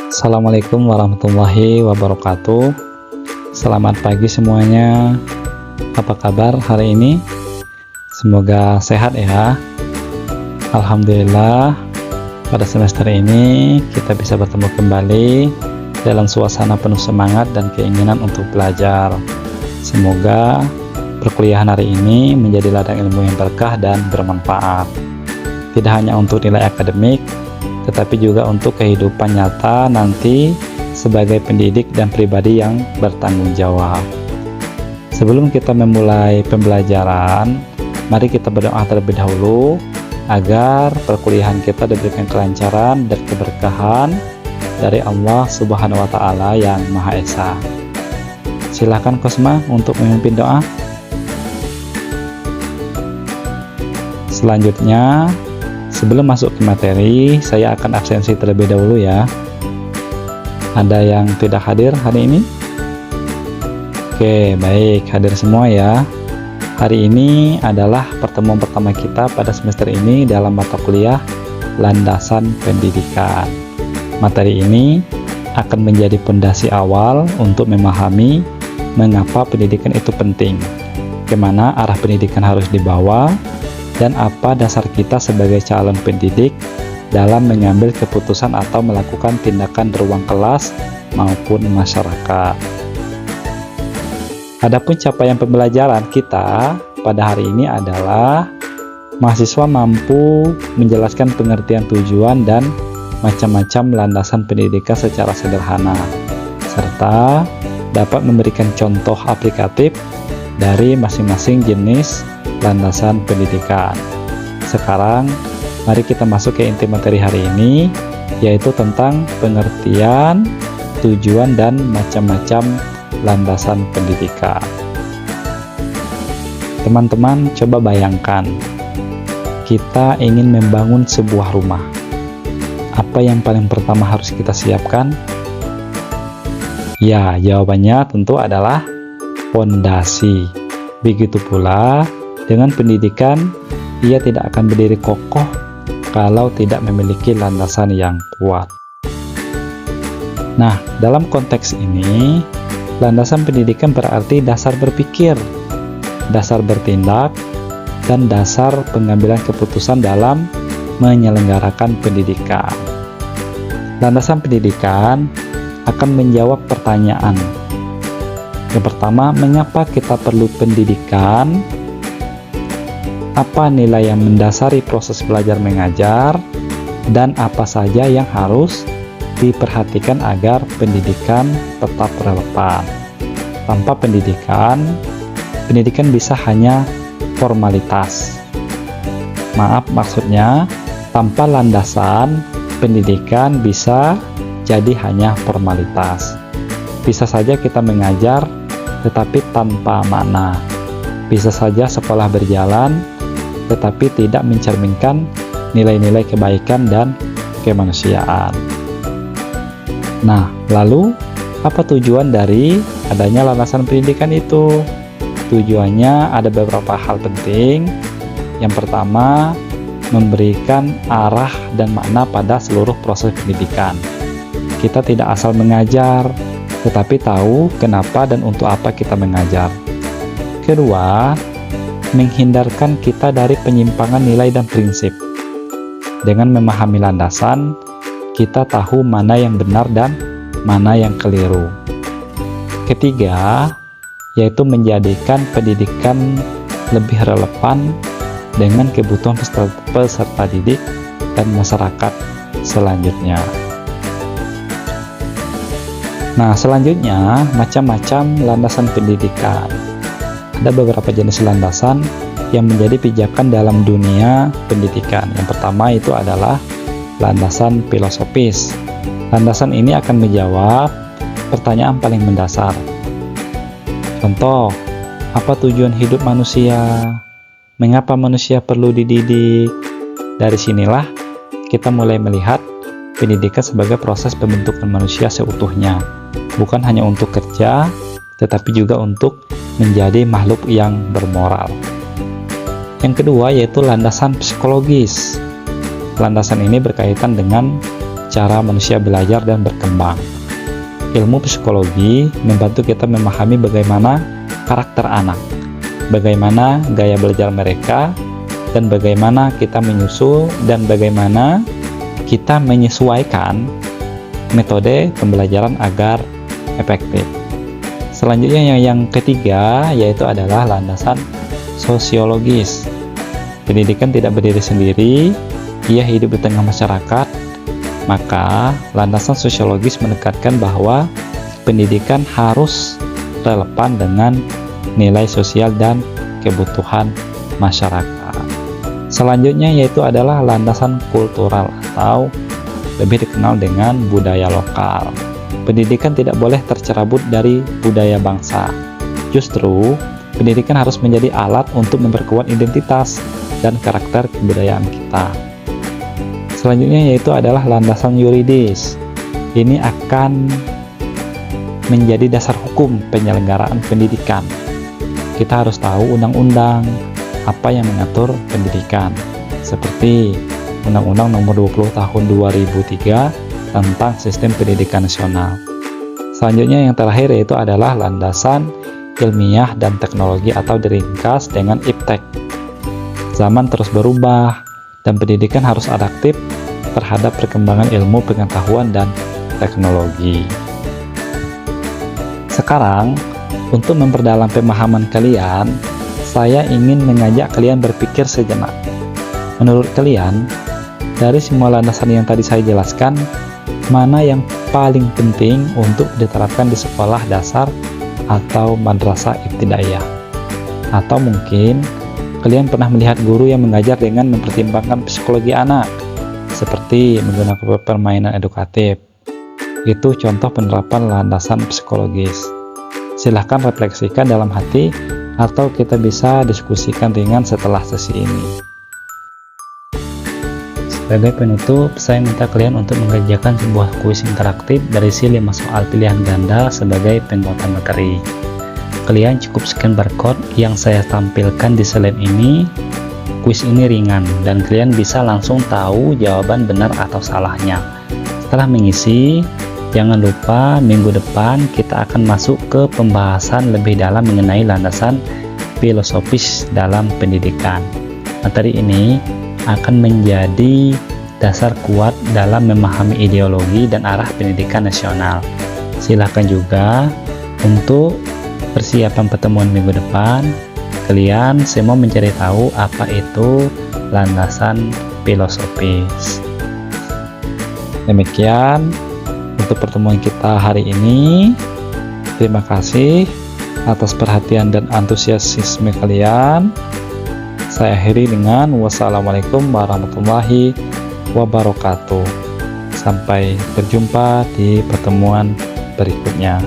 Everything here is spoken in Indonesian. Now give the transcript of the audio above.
Assalamualaikum warahmatullahi wabarakatuh. Selamat pagi semuanya. Apa kabar hari ini? Semoga sehat ya. Alhamdulillah, pada semester ini kita bisa bertemu kembali dalam suasana penuh semangat dan keinginan untuk belajar. Semoga perkuliahan hari ini menjadi ladang ilmu yang berkah dan bermanfaat. Tidak hanya untuk nilai akademik, tetapi juga untuk kehidupan nyata nanti sebagai pendidik dan pribadi yang bertanggung jawab. Sebelum kita memulai pembelajaran, mari kita berdoa terlebih dahulu agar perkuliahan kita diberikan kelancaran dan keberkahan dari Allah Subhanahu wa Ta'ala yang Maha Esa. Silakan Kosma untuk memimpin doa. Selanjutnya, sebelum masuk ke materi, saya akan absensi terlebih dahulu ya. Ada yang tidak hadir hari ini? Oke, baik, hadir semua ya. Hari ini adalah pertemuan pertama kita pada semester ini dalam mata kuliah Landasan Pendidikan. Materi ini akan menjadi pondasi awal untuk memahami mengapa pendidikan itu penting, kemana arah pendidikan harus dibawa, dan apa dasar kita sebagai calon pendidik dalam mengambil keputusan atau melakukan tindakan di ruang kelas maupun masyarakat. Adapun capaian pembelajaran kita pada hari ini adalah mahasiswa mampu menjelaskan pengertian tujuan dan macam-macam landasan pendidikan secara sederhana, serta dapat memberikan contoh aplikatif dari masing-masing jenis landasan pendidikan. Sekarang mari kita masuk ke inti materi hari ini, yaitu tentang pengertian, tujuan, dan macam-macam landasan pendidikan. Teman-teman, coba bayangkan kita ingin membangun sebuah rumah. Apa yang paling pertama harus kita siapkan? Ya, jawabannya tentu adalah fondasi. Begitu pula dengan pendidikan, ia tidak akan berdiri kokoh kalau tidak memiliki landasan yang kuat. Nah, dalam konteks ini, landasan pendidikan berarti dasar berpikir, dasar bertindak, dan dasar pengambilan keputusan dalam menyelenggarakan pendidikan. Landasan pendidikan akan menjawab pertanyaan. Yang pertama, mengapa kita perlu pendidikan? Apa nilai yang mendasari proses belajar mengajar, dan apa saja yang harus diperhatikan agar pendidikan tetap relevan. Tanpa pendidikan bisa hanya formalitas. Maksudnya tanpa landasan, pendidikan bisa jadi hanya formalitas. Bisa saja kita mengajar tetapi tanpa makna. Bisa saja sekolah berjalan tetapi tidak mencerminkan nilai-nilai kebaikan dan kemanusiaan. Nah, lalu apa tujuan dari adanya landasan pendidikan itu? Tujuannya ada beberapa hal penting. Yang pertama, memberikan arah dan makna pada seluruh proses pendidikan. Kita tidak asal mengajar, tetapi tahu kenapa dan untuk apa kita mengajar. Kedua, menghindarkan kita dari penyimpangan nilai dan prinsip. Dengan memahami landasan, kita tahu mana yang benar dan mana yang keliru. Ketiga, yaitu menjadikan pendidikan lebih relevan dengan kebutuhan peserta didik dan masyarakat selanjutnya. Nah, selanjutnya macam-macam landasan pendidikan. Ada beberapa jenis landasan yang menjadi pijakan dalam dunia pendidikan. Yang pertama itu adalah landasan filosofis. Landasan ini akan menjawab pertanyaan paling mendasar. Contoh, apa tujuan hidup manusia? Mengapa manusia perlu dididik? Dari sinilah kita mulai melihat pendidikan sebagai proses pembentukan manusia seutuhnya, bukan hanya untuk kerja, tetapi juga untuk menjadi makhluk yang bermoral. Yang kedua yaitu landasan psikologis. Landasan ini berkaitan dengan cara manusia belajar dan berkembang. Ilmu psikologi membantu kita memahami bagaimana karakter anak, bagaimana gaya belajar mereka, dan bagaimana kita menyusul dan bagaimana kita menyesuaikan metode pembelajaran agar efektif. Selanjutnya yang ketiga yaitu adalah landasan sosiologis. Pendidikan tidak berdiri sendiri, ia hidup di tengah masyarakat. Maka landasan sosiologis menekankan bahwa pendidikan harus relevan dengan nilai sosial dan kebutuhan masyarakat. Selanjutnya yaitu adalah landasan kultural atau lebih dikenal dengan budaya lokal. Pendidikan tidak boleh tercerabut dari budaya bangsa. Justru, pendidikan harus menjadi alat untuk memperkuat identitas dan karakter kebudayaan kita. Selanjutnya yaitu adalah landasan yuridis. Ini akan menjadi dasar hukum penyelenggaraan pendidikan. Kita harus tahu undang-undang apa yang mengatur pendidikan, seperti Undang-Undang Nomor 20 Tahun 2003 tentang Sistem Pendidikan Nasional. Selanjutnya yang terakhir yaitu adalah landasan ilmiah dan teknologi atau diringkas dengan IPTEK. Zaman terus berubah dan pendidikan harus adaptif terhadap perkembangan ilmu pengetahuan dan teknologi. Sekarang, untuk memperdalam pemahaman kalian, saya ingin mengajak kalian berpikir sejenak. Menurut kalian, dari semua landasan yang tadi saya jelaskan, mana yang paling penting untuk diterapkan di sekolah dasar atau madrasah ibtidaiyah? Atau mungkin kalian pernah melihat guru yang mengajar dengan mempertimbangkan psikologi anak, seperti menggunakan permainan edukatif. Itu contoh penerapan landasan psikologis. Silahkan refleksikan dalam hati atau kita bisa diskusikan ringan setelah sesi ini. Sebagai penutup, saya minta kalian untuk mengerjakan sebuah kuis interaktif berisi 5 soal pilihan ganda sebagai penguatan materi. Kalian cukup scan barcode yang saya tampilkan di slide ini. Kuis ini ringan dan kalian bisa langsung tahu jawaban benar atau salahnya. Setelah mengisi, jangan lupa minggu depan kita akan masuk ke pembahasan lebih dalam mengenai landasan filosofis dalam pendidikan. Materi ini akan menjadi dasar kuat dalam memahami ideologi dan arah pendidikan nasional. Silahkan juga untuk persiapan pertemuan minggu depan, kalian semua mencari tahu apa itu landasan filosofis. Demikian untuk pertemuan kita hari ini. Terima kasih atas perhatian dan antusiasme kalian. Saya akhiri dengan wassalamualaikum warahmatullahi wabarakatuh. Sampai berjumpa di pertemuan berikutnya.